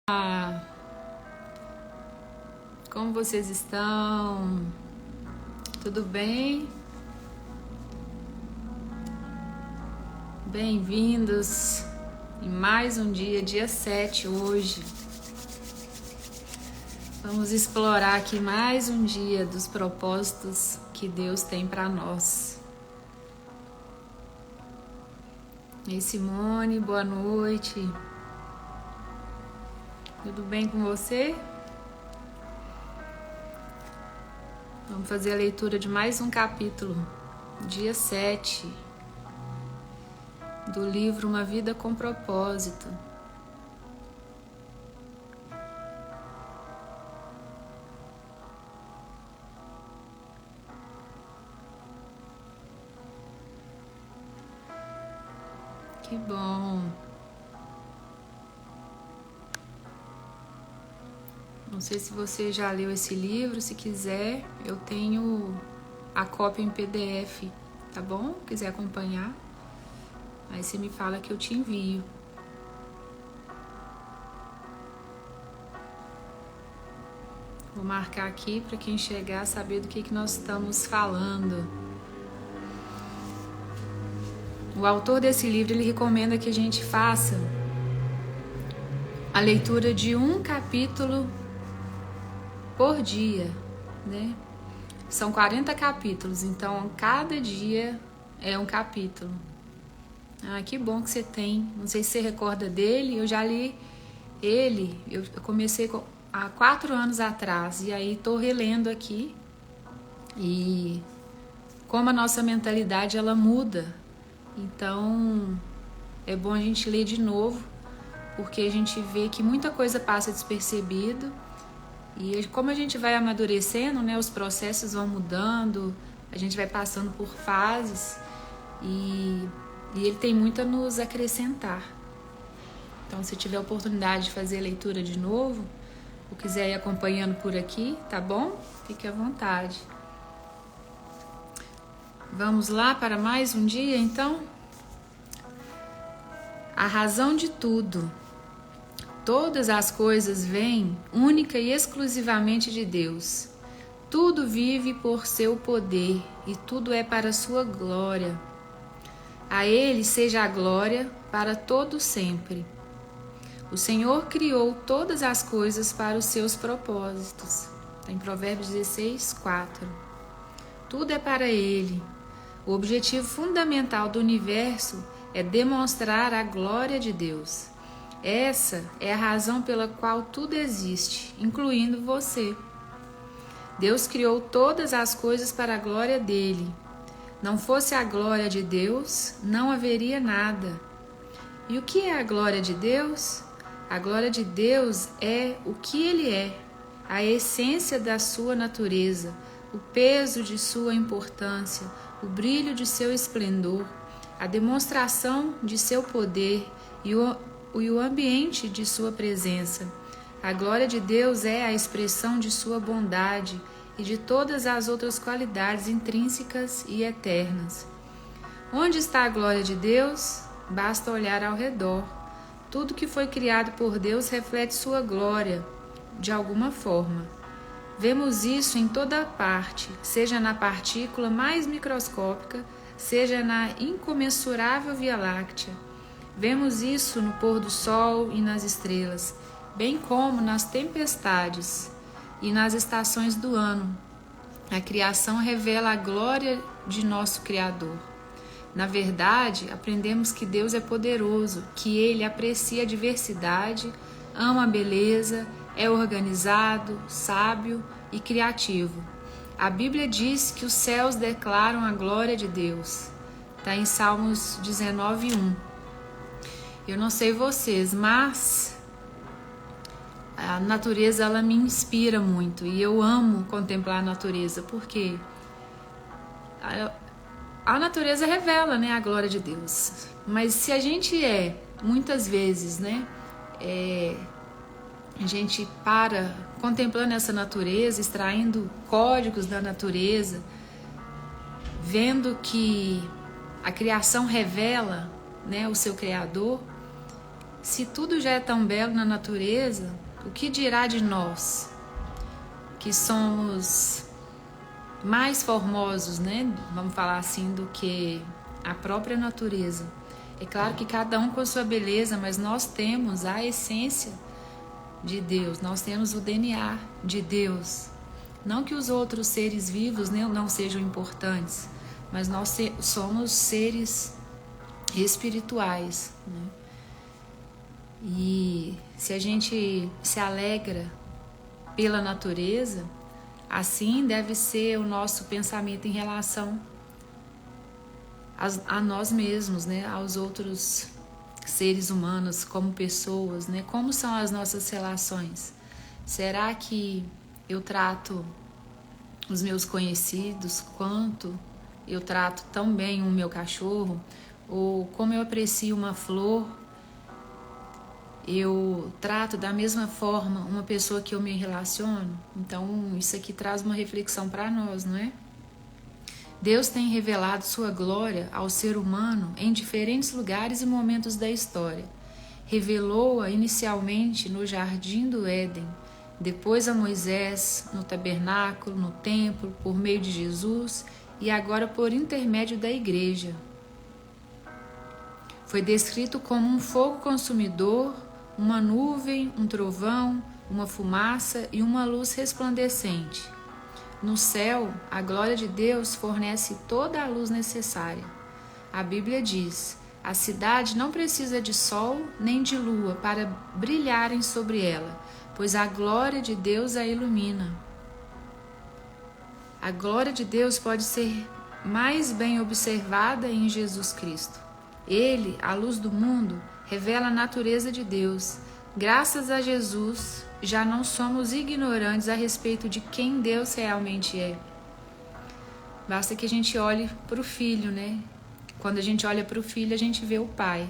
Ah, como vocês estão? Tudo bem? Bem-vindos em mais um dia, dia 7 hoje. Vamos explorar aqui mais um dia dos propósitos que Deus tem para nós. Ei, Simone, boa noite. Tudo bem com você? Vamos fazer a leitura de mais um capítulo, dia 7, do livro Uma Vida com Propósito. Que bom! Não sei se você já leu esse livro, se quiser, eu tenho a cópia em PDF, tá bom? Quiser acompanhar, aí você me fala que eu te envio. Vou marcar aqui para quem chegar saber do que nós estamos falando. O autor desse livro, ele recomenda que a gente faça a leitura de um capítulo por dia, né? São 40 capítulos, então cada dia é um capítulo. Ah, que bom que você tem. Não sei se você recorda dele, eu já li ele, eu comecei há 4 anos atrás, e aí tô relendo aqui. E como a nossa mentalidade, ela muda, então é bom a gente ler de novo, porque a gente vê que muita coisa passa despercebido. E como a gente vai amadurecendo, né, os processos vão mudando, a gente vai passando por fases e ele tem muito a nos acrescentar. Então, se tiver a oportunidade de fazer a leitura de novo, ou quiser ir acompanhando por aqui, tá bom? Fique à vontade. Vamos lá para mais um dia, então? A razão de tudo. Todas as coisas vêm única e exclusivamente de Deus. Tudo vive por seu poder e tudo é para sua glória. A Ele seja a glória para todo sempre. O Senhor criou todas as coisas para os seus propósitos. Está em Provérbios 16, 4. Tudo é para Ele. O objetivo fundamental do universo é demonstrar a glória de Deus. Essa é a razão pela qual tudo existe, incluindo você. Deus criou todas as coisas para a glória dele. Não fosse a glória de Deus, não haveria nada. E o que é a glória de Deus? A glória de Deus é o que ele é, a essência da sua natureza, o peso de sua importância, o brilho de seu esplendor, a demonstração de seu poder e o ambiente de sua presença. A glória de Deus é a expressão de sua bondade e de todas as outras qualidades intrínsecas e eternas. Onde está a glória de Deus? Basta olhar ao redor. Tudo que foi criado por Deus reflete sua glória, de alguma forma. Vemos isso em toda parte, seja na partícula mais microscópica, seja na incomensurável Via Láctea. Vemos isso no pôr do sol e nas estrelas, bem como nas tempestades e nas estações do ano. A criação revela a glória de nosso Criador. Na verdade, aprendemos que Deus é poderoso, que Ele aprecia a diversidade, ama a beleza, é organizado, sábio e criativo. A Bíblia diz que os céus declaram a glória de Deus. Está em Salmos 19, 1. Eu não sei vocês, mas a natureza, ela me inspira muito e eu amo contemplar a natureza, porque a natureza revela, né, a glória de Deus. Mas se a gente muitas vezes, né, a gente para contemplando essa natureza, extraindo códigos da natureza, vendo que a criação revela, né, o seu Criador. Se tudo já é tão belo na natureza, o que dirá de nós, que somos mais formosos, né? Vamos falar assim, do que a própria natureza. É claro que cada um com a sua beleza, mas nós temos a essência de Deus, nós temos o DNA de Deus. Não que os outros seres vivos, né, não sejam importantes, mas nós somos seres espirituais, né? E se a gente se alegra pela natureza, assim deve ser o nosso pensamento em relação a nós mesmos, né? Aos outros seres humanos, como pessoas, né? Como são as nossas relações? Será que eu trato os meus conhecidos quanto eu trato tão bem o meu cachorro? Ou como eu aprecio uma flor, eu trato da mesma forma uma pessoa que eu me relaciono? Então isso aqui traz uma reflexão para nós, não é? Deus tem revelado sua glória ao ser humano em diferentes lugares e momentos da história. Revelou-a inicialmente no Jardim do Éden, depois a Moisés, no tabernáculo, no templo, por meio de Jesus e agora por intermédio da igreja. Foi descrito como um fogo consumidor, uma nuvem, um trovão, uma fumaça e uma luz resplandecente. No céu, a glória de Deus fornece toda a luz necessária. A Bíblia diz: a cidade não precisa de sol nem de lua para brilharem sobre ela, pois a glória de Deus a ilumina. A glória de Deus pode ser mais bem observada em Jesus Cristo. Ele, a luz do mundo, revela a natureza de Deus. Graças a Jesus, já não somos ignorantes a respeito de quem Deus realmente é. Basta que a gente olhe para o Filho, né? Quando a gente olha para o Filho, a gente vê o Pai.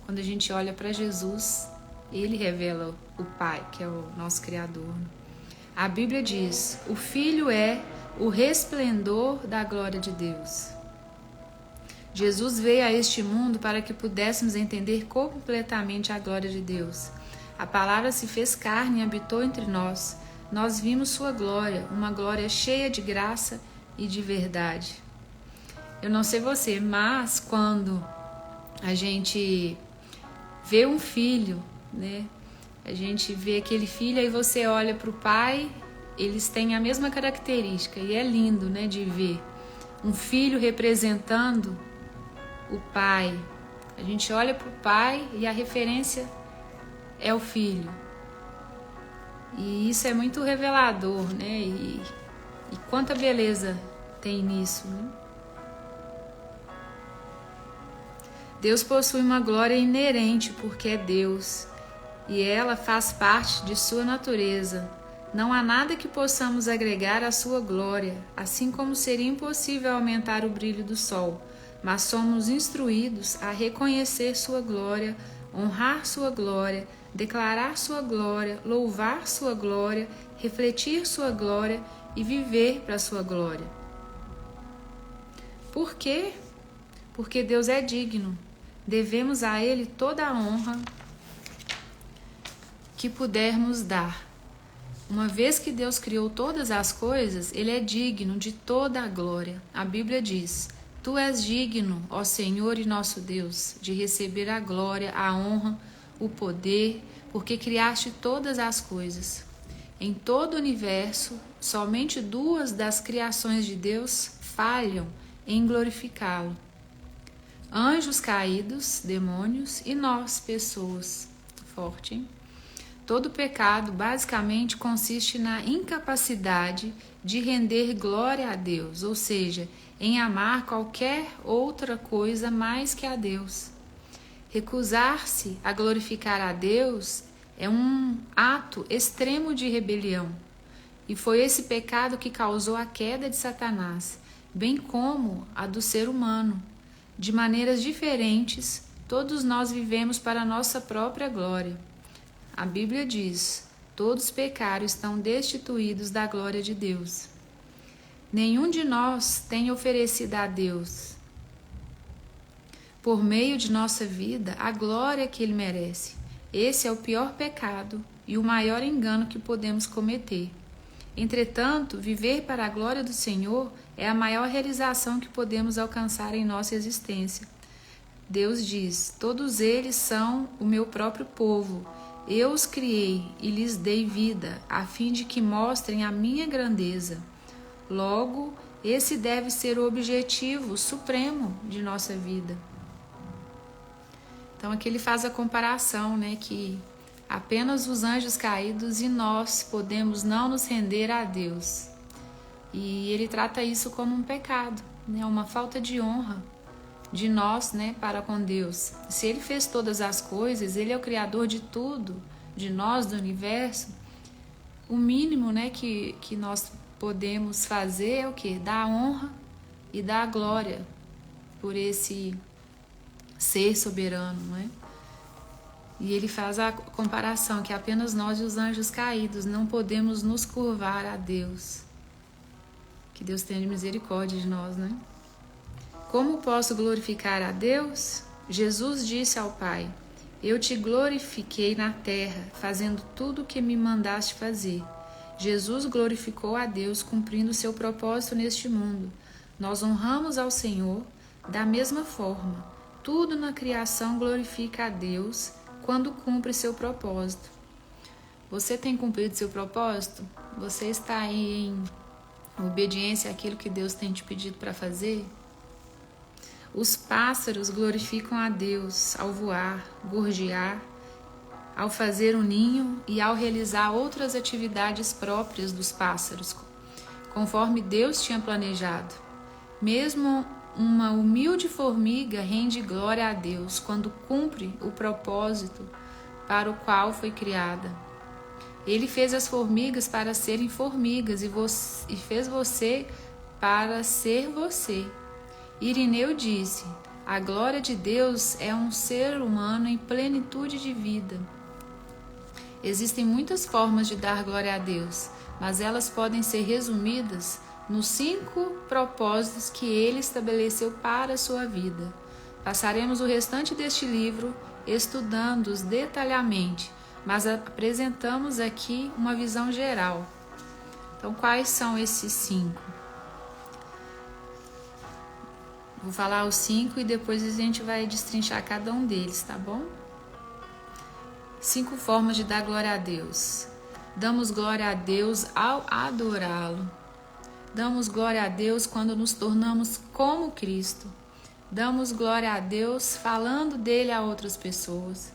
Quando a gente olha para Jesus, Ele revela o Pai, que é o nosso Criador. A Bíblia diz: o Filho é o resplendor da glória de Deus. Jesus veio a este mundo para que pudéssemos entender completamente a glória de Deus. A palavra se fez carne e habitou entre nós. Nós vimos sua glória, uma glória cheia de graça e de verdade. Eu não sei você, mas quando a gente vê um filho, né? A gente vê aquele filho, aí você olha para o pai, eles têm a mesma característica e é lindo, né, de ver um filho representando o pai. A gente olha para o pai e a referência é o filho. E isso é muito revelador, né? E quanta beleza tem nisso, né? Deus possui uma glória inerente porque é Deus e ela faz parte de sua natureza. Não há nada que possamos agregar à sua glória, assim como seria impossível aumentar o brilho do sol, mas somos instruídos a reconhecer sua glória, honrar sua glória, declarar sua glória, louvar sua glória, refletir sua glória e viver para sua glória. Por quê? Porque Deus é digno. Devemos a Ele toda a honra que pudermos dar. Uma vez que Deus criou todas as coisas, Ele é digno de toda a glória. A Bíblia diz: Tu és digno, ó Senhor e nosso Deus, de receber a glória, a honra, o poder, porque criaste todas as coisas. Em todo o universo, somente duas das criações de Deus falham em glorificá-lo: anjos caídos, demônios, e nós, pessoas. Forte, hein? Todo pecado basicamente consiste na incapacidade de render glória a Deus, ou seja, em amar qualquer outra coisa mais que a Deus. Recusar-se a glorificar a Deus é um ato extremo de rebelião. E foi esse pecado que causou a queda de Satanás, bem como a do ser humano. De maneiras diferentes, todos nós vivemos para a nossa própria glória. A Bíblia diz: todos pecaram e estão destituídos da glória de Deus. Nenhum de nós tem oferecido a Deus, por meio de nossa vida, a glória que Ele merece. Esse é o pior pecado e o maior engano que podemos cometer. Entretanto, viver para a glória do Senhor é a maior realização que podemos alcançar em nossa existência. Deus diz: todos eles são o meu próprio povo. Eu os criei e lhes dei vida, a fim de que mostrem a minha grandeza. Logo, esse deve ser o objetivo supremo de nossa vida. Então aqui ele faz a comparação, né, que apenas os anjos caídos e nós podemos não nos render a Deus. E ele trata isso como um pecado, né, uma falta de honra de nós, né, para com Deus. Se ele fez todas as coisas, ele é o criador de tudo, de nós, do universo, o mínimo, né, que nós podemos fazer é o quê? Dar honra e dar glória por esse ser soberano, né? E ele faz a comparação que apenas nós e os anjos caídos não podemos nos curvar a Deus. Que Deus tenha misericórdia de nós, né? Como posso glorificar a Deus? Jesus disse ao Pai: eu te glorifiquei na terra, fazendo tudo o que me mandaste fazer. Jesus glorificou a Deus cumprindo seu propósito neste mundo. Nós honramos ao Senhor da mesma forma. Tudo na criação glorifica a Deus quando cumpre seu propósito. Você tem cumprido seu propósito? Você está aí em obediência àquilo que Deus tem te pedido para fazer? Os pássaros glorificam a Deus ao voar, gorjear, ao fazer um ninho e ao realizar outras atividades próprias dos pássaros, conforme Deus tinha planejado. Mesmo uma humilde formiga rende glória a Deus quando cumpre o propósito para o qual foi criada. Ele fez as formigas para serem formigas e fez você para ser você. Irineu disse: a glória de Deus é um ser humano em plenitude de vida. Existem muitas formas de dar glória a Deus, mas elas podem ser resumidas nos 5 propósitos que ele estabeleceu para a sua vida. Passaremos o restante deste livro estudando-os detalhadamente, mas apresentamos aqui uma visão geral. Então, quais são esses 5? Vou falar os 5 e depois a gente vai destrinchar cada um deles, tá bom? 5 formas de dar glória a Deus. Damos glória a Deus ao adorá-lo. Damos glória a Deus quando nos tornamos como Cristo. Damos glória a Deus falando dele a outras pessoas.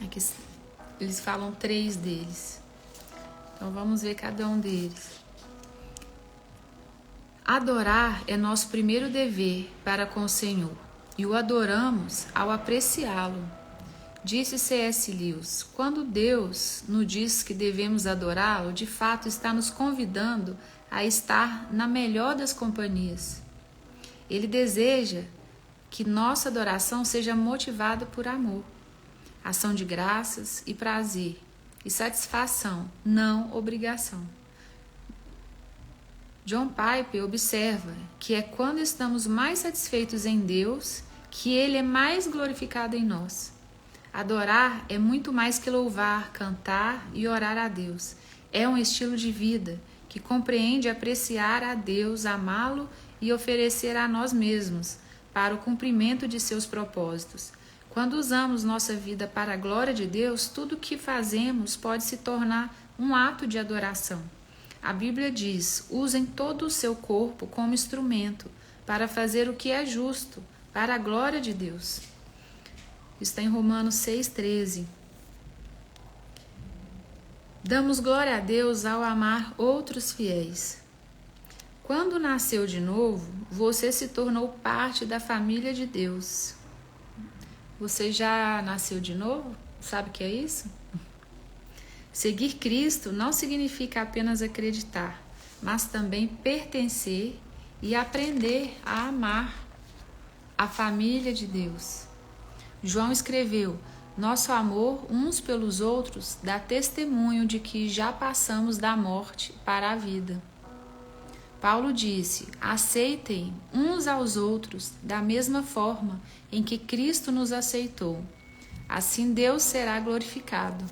Aqui eles falam 3 deles. Então vamos ver cada um deles. Adorar é nosso primeiro dever para com o Senhor, e o adoramos ao apreciá-lo. Disse C.S. Lewis: quando Deus nos diz que devemos adorá-lo, de fato está nos convidando a estar na melhor das companhias. Ele deseja que nossa adoração seja motivada por amor, ação de graças e prazer, e satisfação, não obrigação. John Piper observa que é quando estamos mais satisfeitos em Deus que Ele é mais glorificado em nós. Adorar é muito mais que louvar, cantar e orar a Deus. É um estilo de vida que compreende apreciar a Deus, amá-lo e oferecer a nós mesmos para o cumprimento de seus propósitos. Quando usamos nossa vida para a glória de Deus, tudo o que fazemos pode se tornar um ato de adoração. A Bíblia diz: usem todo o seu corpo como instrumento para fazer o que é justo, para a glória de Deus. Está em Romanos 6,13. Damos glória a Deus ao amar outros fiéis. Quando nasceu de novo, você se tornou parte da família de Deus. Você já nasceu de novo? Sabe o que é isso? Seguir Cristo não significa apenas acreditar, mas também pertencer e aprender a amar a família de Deus. João escreveu: nosso amor uns pelos outros dá testemunho de que já passamos da morte para a vida. Paulo disse: aceitem uns aos outros da mesma forma em que Cristo nos aceitou. Assim Deus será glorificado.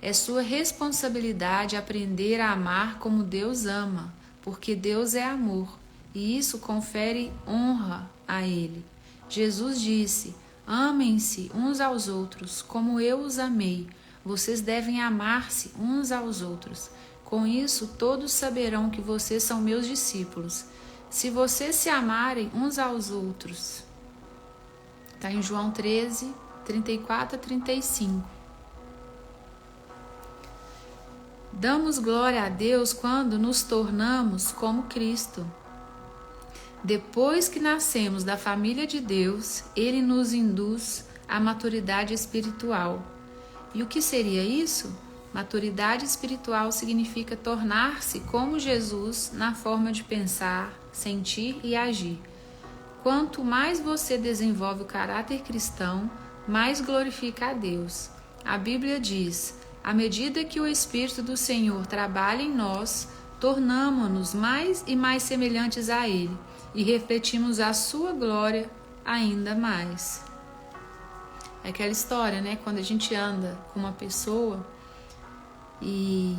É sua responsabilidade aprender a amar como Deus ama, porque Deus é amor, e isso confere honra a Ele. Jesus disse: amem-se uns aos outros, como eu os amei. Vocês devem amar-se uns aos outros. Com isso, todos saberão que vocês são meus discípulos, se vocês se amarem uns aos outros. Está em João 13, 34 a 35. Damos glória a Deus quando nos tornamos como Cristo. Depois que nascemos da família de Deus, Ele nos induz à maturidade espiritual. E o que seria isso? Maturidade espiritual significa tornar-se como Jesus na forma de pensar, sentir e agir. Quanto mais você desenvolve o caráter cristão, mais glorifica a Deus. A Bíblia diz: à medida que o Espírito do Senhor trabalha em nós, tornamo-nos mais e mais semelhantes a Ele e refletimos a sua glória ainda mais. É aquela história, né? Quando a gente anda com uma pessoa e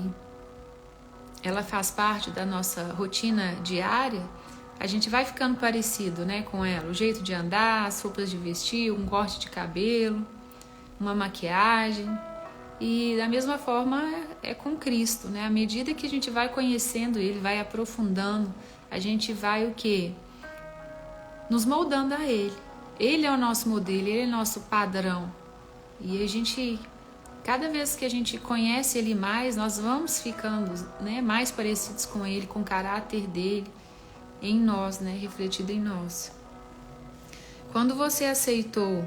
ela faz parte da nossa rotina diária, a gente vai ficando parecido, né, com ela. O jeito de andar, as roupas de vestir, um corte de cabelo, uma maquiagem. E da mesma forma é com Cristo, né? À medida que a gente vai conhecendo Ele, vai aprofundando, a gente vai o quê? Nos moldando a Ele. Ele é o nosso modelo, Ele é o nosso padrão. E a gente, cada vez que a gente conhece Ele mais, nós vamos ficando, né, mais parecidos com Ele, com o caráter dele em nós, né, refletido em nós. Quando você aceitou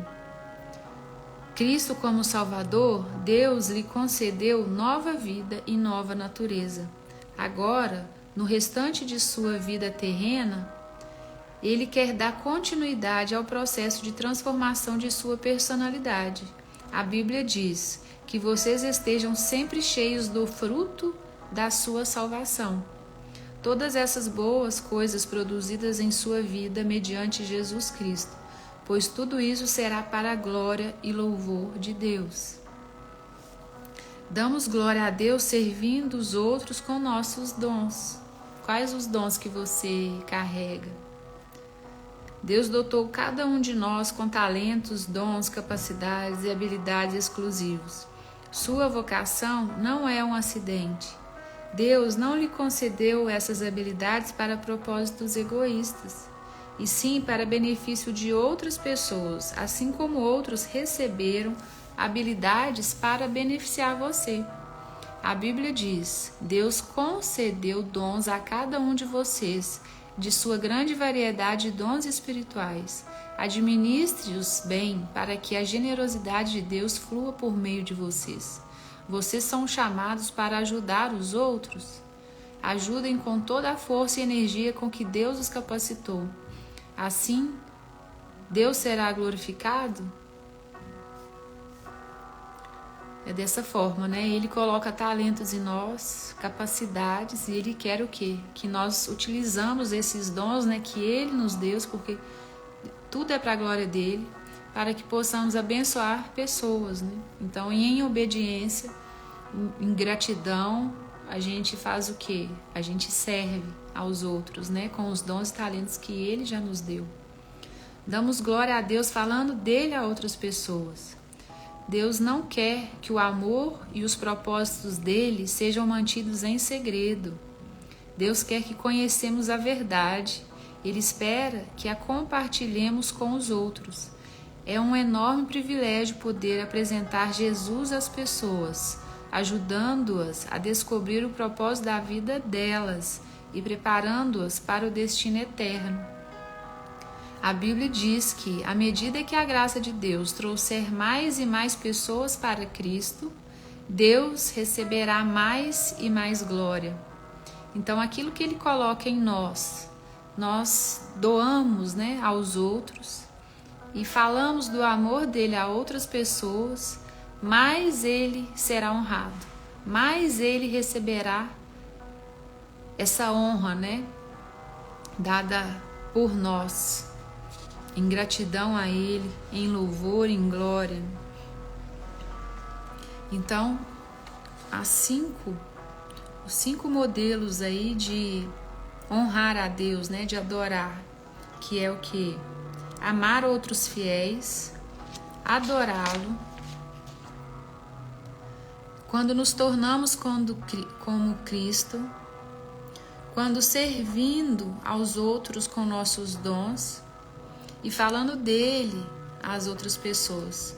Cristo como Salvador, Deus lhe concedeu nova vida e nova natureza. Agora, no restante de sua vida terrena, Ele quer dar continuidade ao processo de transformação de sua personalidade. A Bíblia diz que vocês estejam sempre cheios do fruto da sua salvação. Todas essas boas coisas produzidas em sua vida mediante Jesus Cristo, pois tudo isso será para a glória e louvor de Deus. Damos glória a Deus servindo os outros com nossos dons. Quais os dons que você carrega? Deus dotou cada um de nós com talentos, dons, capacidades e habilidades exclusivos. Sua vocação não é um acidente. Deus não lhe concedeu essas habilidades para propósitos egoístas, e sim para benefício de outras pessoas, assim como outros receberam habilidades para beneficiar você. A Bíblia diz: Deus concedeu dons a cada um de vocês, de sua grande variedade de dons espirituais. Administre-os bem para que a generosidade de Deus flua por meio de vocês. Vocês são chamados para ajudar os outros. Ajudem com toda a força e energia com que Deus os capacitou. Assim, Deus será glorificado? É dessa forma, né? Ele coloca talentos em nós, capacidades, e Ele quer o quê? Que nós utilizamos esses dons, né, que Ele nos deu, porque tudo é para a glória dEle, para que possamos abençoar pessoas, né? Então, em obediência, em gratidão, a gente faz o quê? A gente serve aos outros, né, com os dons e talentos que Ele já nos deu. Damos glória a Deus falando dele a outras pessoas. Deus não quer que o amor e os propósitos dele sejam mantidos em segredo. Deus quer que conhecemos a verdade. Ele espera que a compartilhemos com os outros. É um enorme privilégio poder apresentar Jesus às pessoas, ajudando-as a descobrir o propósito da vida delas e preparando-as para o destino eterno. A Bíblia diz que, à medida que a graça de Deus trouxer mais e mais pessoas para Cristo, Deus receberá mais e mais glória. Então, aquilo que Ele coloca em nós, nós doamos, né, aos outros e falamos do amor dele a outras pessoas, mais Ele será honrado, mais Ele receberá essa honra, né? dada por nós, em gratidão a Ele, em louvor, em glória. Então, os cinco modelos aí de honrar a Deus, né, de adorar, que é o que? Amar outros fiéis, adorá-lo. Quando nos tornamos como Cristo, quando servindo aos outros com nossos dons e falando dele às outras pessoas.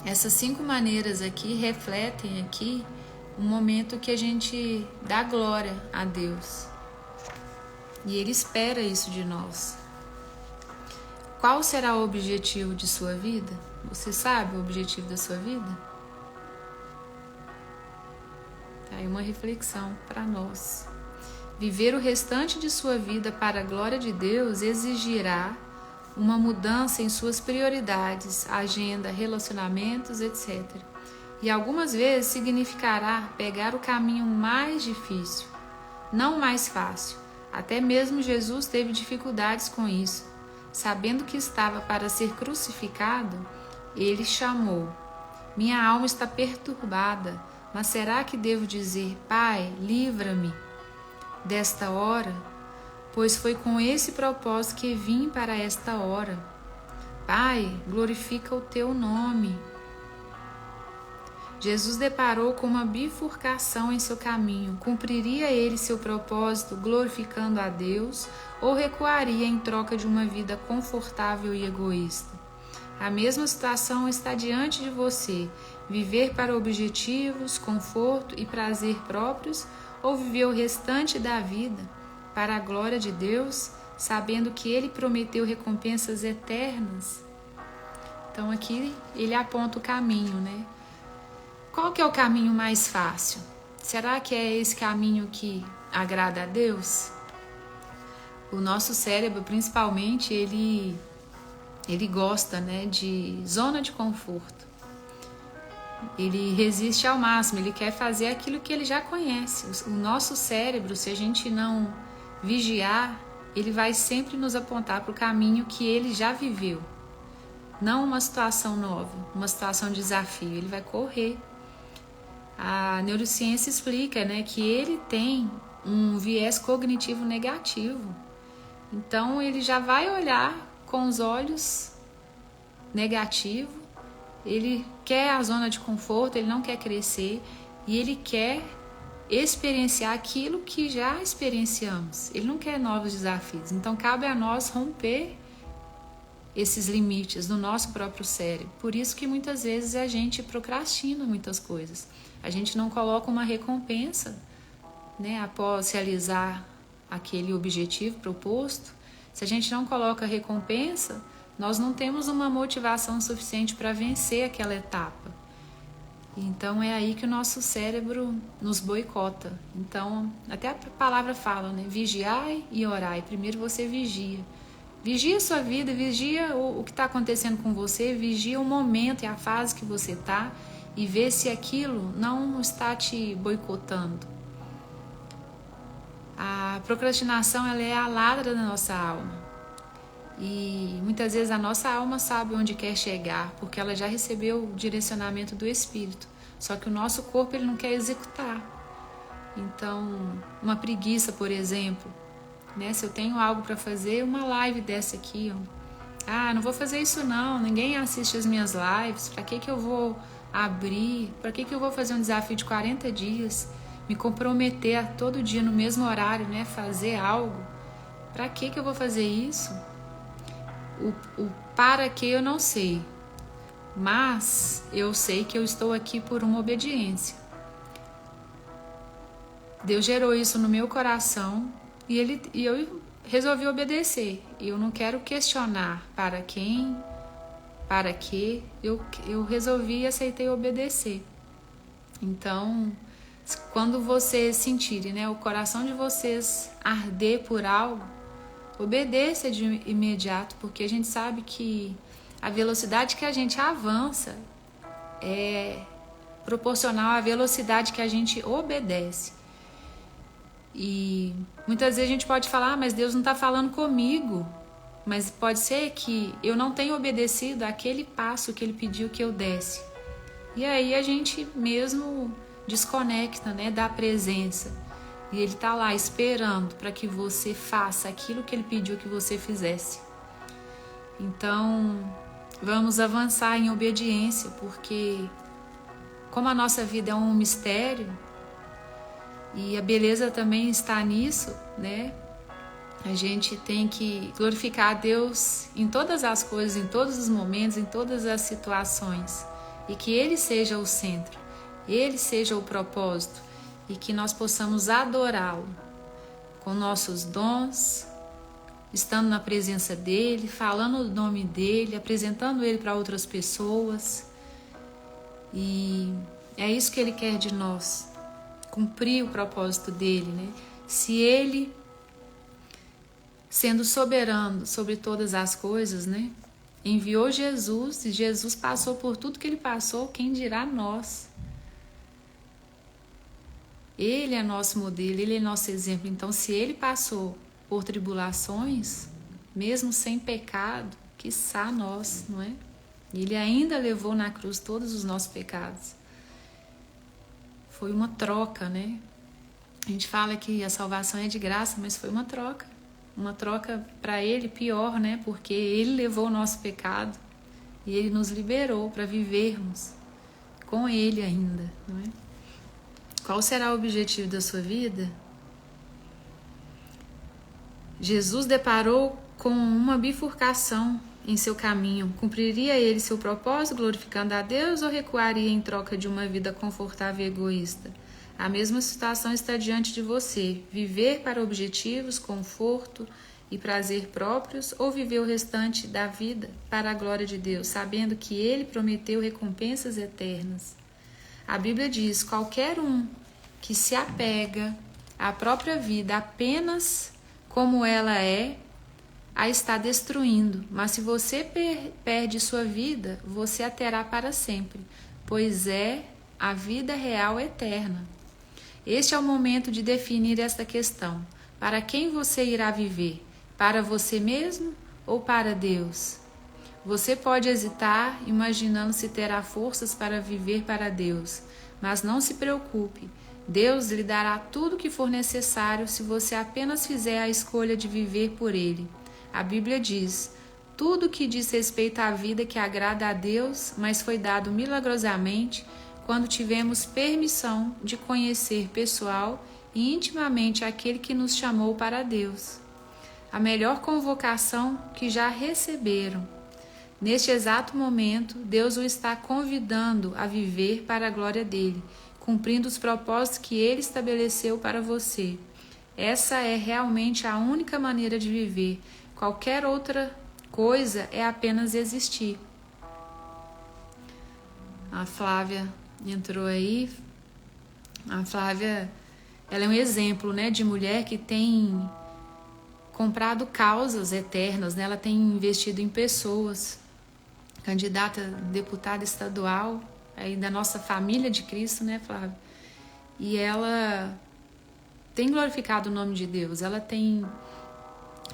Essas 5 maneiras aqui refletem aqui um momento que a gente dá glória a Deus. E Ele espera isso de nós. Qual será o objetivo de sua vida? Você sabe o objetivo da sua vida? Tá aí uma reflexão para nós. Viver o restante de sua vida para a glória de Deus exigirá uma mudança em suas prioridades, agenda, relacionamentos, etc. E algumas vezes significará pegar o caminho mais difícil, não mais fácil. Até mesmo Jesus teve dificuldades com isso. Sabendo que estava para ser crucificado, ele chamou: minha alma está perturbada, mas será que devo dizer: Pai, livra-me desta hora? Pois foi com esse propósito que vim para esta hora. Pai, glorifica o teu nome. Jesus deparou com uma bifurcação em seu caminho. Cumpriria ele seu propósito glorificando a Deus ou recuaria em troca de uma vida confortável e egoísta? A mesma situação está diante de você. Viver para objetivos, conforto e prazer próprios ou viver o restante da vida para a glória de Deus, sabendo que Ele prometeu recompensas eternas? Então aqui ele aponta o caminho, né? Qual que é o caminho mais fácil? Será que é esse caminho que agrada a Deus? O nosso cérebro, principalmente, ele gosta, né, de zona de conforto. Ele resiste ao máximo, ele quer fazer aquilo que ele já conhece. O nosso cérebro, se a gente não vigiar, ele vai sempre nos apontar para o caminho que ele já viveu. Não uma situação nova, uma situação de desafio. Ele vai correr. A neurociência explica, né, que ele tem um viés cognitivo negativo. Então, ele já vai olhar com os olhos negativos. Ele quer a zona de conforto, ele não quer crescer e ele quer experienciar aquilo que já experienciamos. Ele não quer novos desafios. Então, cabe a nós romper esses limites do nosso próprio cérebro. Por isso que muitas vezes a gente procrastina muitas coisas. A gente não coloca uma recompensa, né, após realizar aquele objetivo proposto. Se a gente não coloca recompensa, nós não temos uma motivação suficiente para vencer aquela etapa. Então é aí que o nosso cérebro nos boicota. Então, até a palavra fala, né? Vigiai e orai. Primeiro você vigia. Vigia a sua vida, vigia o que está acontecendo com você, vigia o momento e a fase que você está e vê se aquilo não está te boicotando. A procrastinação, ela é a ladra da nossa alma. E muitas vezes a nossa alma sabe onde quer chegar, porque ela já recebeu o direcionamento do Espírito. Só que o nosso corpo, ele não quer executar. Então, uma preguiça, por exemplo, né? Se eu tenho algo para fazer, uma live dessa aqui, ó. Não vou fazer isso não, ninguém assiste as minhas lives, para que eu vou abrir, para que eu vou fazer um desafio de 40 dias, me comprometer a todo dia no mesmo horário, né? Fazer algo, para que eu vou fazer isso? O para que eu não sei, mas eu sei que eu estou aqui por uma obediência. Deus gerou isso no meu coração e eu resolvi obedecer. Eu não quero questionar para quem, para que, eu resolvi e aceitei obedecer. Então, quando vocês sentirem, né, o coração de vocês arder por algo, obedeça de imediato, porque a gente sabe que a velocidade que a gente avança é proporcional à velocidade que a gente obedece. E muitas vezes a gente pode falar, mas Deus não está falando comigo. Mas pode ser que eu não tenha obedecido àquele passo que Ele pediu que eu desse. E aí a gente mesmo desconecta, né, da presença. E Ele está lá esperando para que você faça aquilo que Ele pediu que você fizesse. Então, vamos avançar em obediência, porque como a nossa vida é um mistério, e a beleza também está nisso, né? A gente tem que glorificar a Deus em todas as coisas, em todos os momentos, em todas as situações. E que Ele seja o centro, Ele seja o propósito, e que nós possamos adorá-lo com nossos dons, estando na presença dEle, falando o nome dEle, apresentando Ele para outras pessoas. E é isso que Ele quer de nós, cumprir o propósito dEle, né? Se Ele, sendo soberano sobre todas as coisas, né, enviou Jesus, e Jesus passou por tudo que Ele passou, quem dirá nós? Ele é nosso modelo, Ele é nosso exemplo. Então, se Ele passou por tribulações, mesmo sem pecado, quiçá nós, não é? Ele ainda levou na cruz todos os nossos pecados. Foi uma troca, né? A gente fala que a salvação é de graça, mas foi uma troca. Uma troca para Ele pior, né? Porque Ele levou o nosso pecado e Ele nos liberou para vivermos com Ele ainda, não é? Qual será o objetivo da sua vida? Jesus deparou com uma bifurcação em seu caminho. Cumpriria Ele seu propósito glorificando a Deus ou recuaria em troca de uma vida confortável e egoísta? A mesma situação está diante de você. Viver para objetivos, conforto e prazer próprios ou viver o restante da vida para a glória de Deus, sabendo que Ele prometeu recompensas eternas. A Bíblia diz: qualquer um que se apega à própria vida apenas como ela é, a está destruindo. Mas se você perde sua vida, você a terá para sempre, pois é a vida real eterna. Este é o momento de definir esta questão. Para quem você irá viver? Para você mesmo ou para Deus? Você pode hesitar, imaginando se terá forças para viver para Deus, mas não se preocupe. Deus lhe dará tudo o que for necessário se você apenas fizer a escolha de viver por Ele. A Bíblia diz: tudo que diz respeito à vida que agrada a Deus, mas foi dado milagrosamente quando tivemos permissão de conhecer pessoal e intimamente aquele que nos chamou para Deus. A melhor convocação que já receberam. Neste exato momento, Deus o está convidando a viver para a glória dele, cumprindo os propósitos que Ele estabeleceu para você. Essa é realmente a única maneira de viver. Qualquer outra coisa é apenas existir. A Flávia entrou aí. A Flávia, ela é um exemplo, né, de mulher que tem comprado causas eternas, né? Ela tem investido em pessoas. Candidata a deputada estadual aí da nossa família de Cristo, né, Flávia? E ela tem glorificado o nome de Deus. Ela tem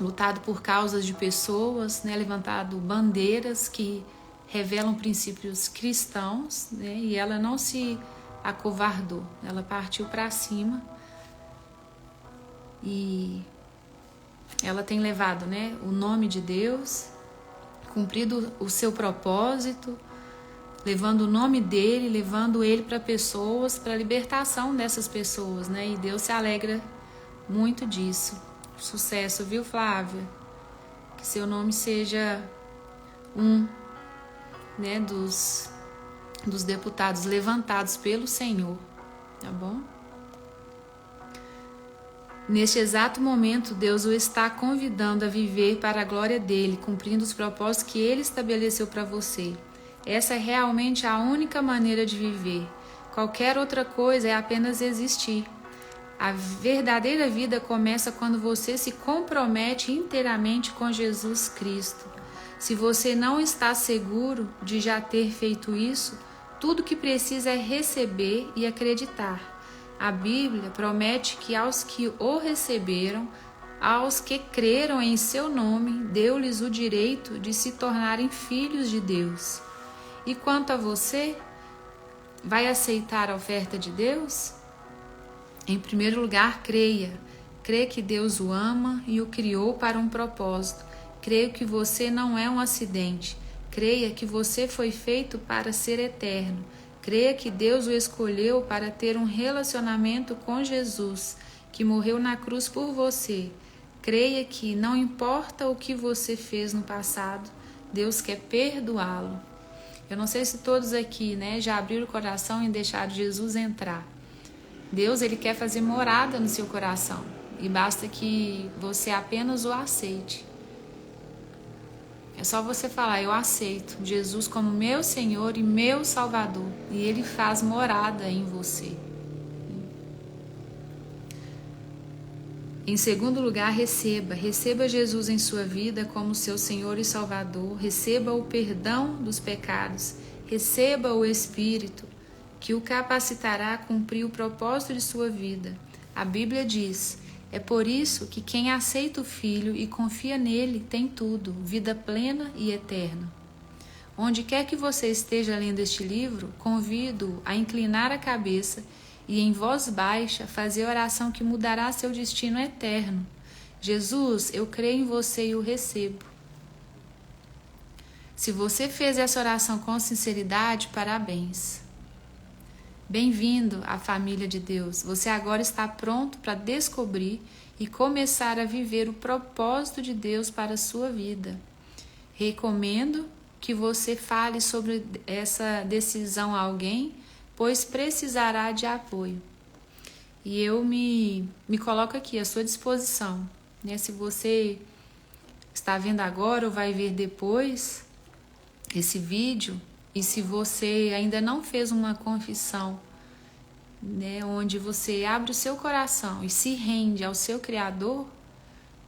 lutado por causas de pessoas, né, levantado bandeiras que revelam princípios cristãos, né, e ela não se acovardou, ela partiu para cima e ela tem levado, né, o nome de Deus, cumprido o seu propósito, levando o nome dele, levando ele para pessoas, para a libertação dessas pessoas, né, e Deus se alegra muito disso. Sucesso, viu, Flávia? Que seu nome seja né, dos deputados levantados pelo Senhor, tá bom? Neste exato momento, Deus o está convidando a viver para a glória dele, cumprindo os propósitos que ele estabeleceu para você. Essa é realmente a única maneira de viver. Qualquer outra coisa é apenas existir. A verdadeira vida começa quando você se compromete inteiramente com Jesus Cristo. Se você não está seguro de já ter feito isso, tudo que precisa é receber e acreditar. A Bíblia promete que aos que o receberam, aos que creram em seu nome, deu-lhes o direito de se tornarem filhos de Deus. E quanto a você, vai aceitar a oferta de Deus? Em primeiro lugar, creia. Crê que Deus o ama e o criou para um propósito. Creia que você não é um acidente. Creia que você foi feito para ser eterno. Creia que Deus o escolheu para ter um relacionamento com Jesus, que morreu na cruz por você. Creia que não importa o que você fez no passado, Deus quer perdoá-lo. Eu não sei se todos aqui, já abriram o coração e deixaram Jesus entrar. Deus, ele quer fazer morada no seu coração e basta que você apenas o aceite. É só você falar, eu aceito Jesus como meu Senhor e meu Salvador, e ele faz morada em você. Em segundo lugar, receba Jesus em sua vida como seu Senhor e Salvador, receba o perdão dos pecados, receba o Espírito, que o capacitará a cumprir o propósito de sua vida. A Bíblia diz, é por isso que quem aceita o Filho e confia nele tem tudo, vida plena e eterna. Onde quer que você esteja lendo este livro, convido-o a inclinar a cabeça e em voz baixa fazer a oração que mudará seu destino eterno. Jesus, eu creio em você e o recebo. Se você fez essa oração com sinceridade, parabéns. Bem-vindo à família de Deus. Você agora está pronto para descobrir e começar a viver o propósito de Deus para a sua vida. Recomendo que você fale sobre essa decisão a alguém, pois precisará de apoio. E eu me coloco aqui à sua disposição. Se você está vendo agora ou vai ver depois esse vídeo, e se você ainda não fez uma confissão, onde você abre o seu coração e se rende ao seu Criador,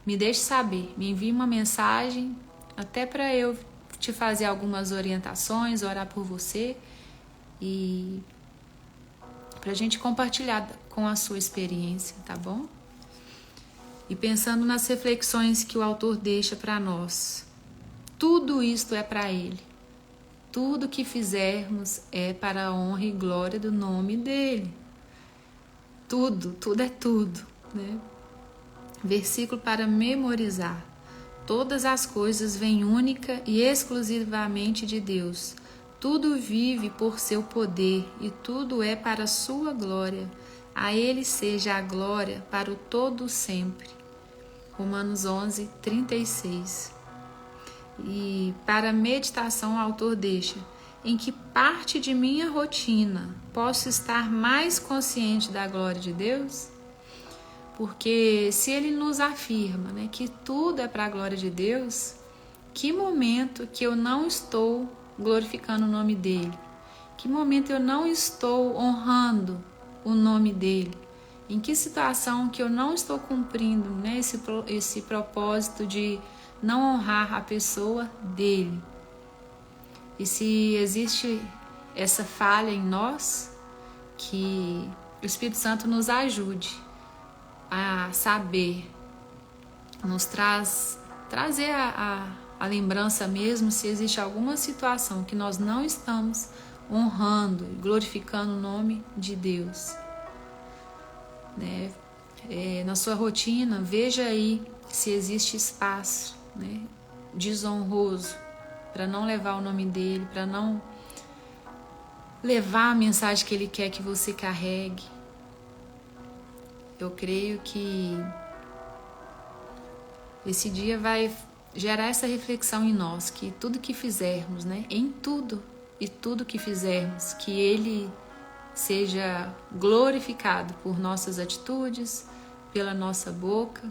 me deixe saber, me envie uma mensagem, até para eu te fazer algumas orientações, orar por você e para a gente compartilhar com a sua experiência, tá bom? E pensando nas reflexões que o autor deixa para nós, tudo isto é para ele. Tudo que fizermos é para a honra e glória do nome dele. Tudo é tudo, Versículo para memorizar. Todas as coisas vêm única e exclusivamente de Deus. Tudo vive por seu poder e tudo é para a sua glória. A ele seja a glória para o todo sempre. Romanos 11, 36. E para meditação o autor deixa, em que parte de minha rotina posso estar mais consciente da glória de Deus? Porque se ele nos afirma que tudo é para a glória de Deus, que momento que eu não estou glorificando o nome dele? Que momento eu não estou honrando o nome dele? Em que situação que eu não estou cumprindo esse propósito de não honrar a pessoa dele? E se existe essa falha em nós, que o Espírito Santo nos ajude a saber, nos trazer a lembrança mesmo, se existe alguma situação que nós não estamos honrando e glorificando o nome de Deus. Na sua rotina, veja aí se existe espaço desonroso para não levar o nome dele, para não levar a mensagem que ele quer que você carregue. Eu creio que esse dia vai gerar essa reflexão em nós, que tudo que fizermos, em tudo e tudo que fizermos, que ele seja glorificado por nossas atitudes, pela nossa boca,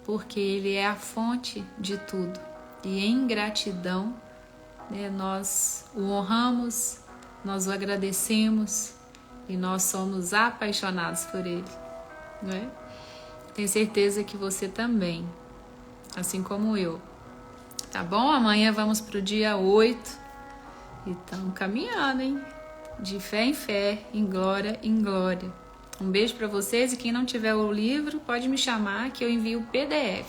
porque ele é a fonte de tudo. E em gratidão, nós o honramos, nós o agradecemos e nós somos apaixonados por ele. Tenho certeza que você também, assim como eu. Tá bom? Amanhã vamos pro dia 8 e estamos caminhando, De fé em fé, em glória em glória. Um beijo para vocês e quem não tiver o livro pode me chamar que eu envio o PDF,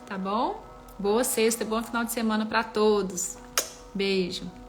tá bom? Boa sexta, bom final de semana para todos. Beijo.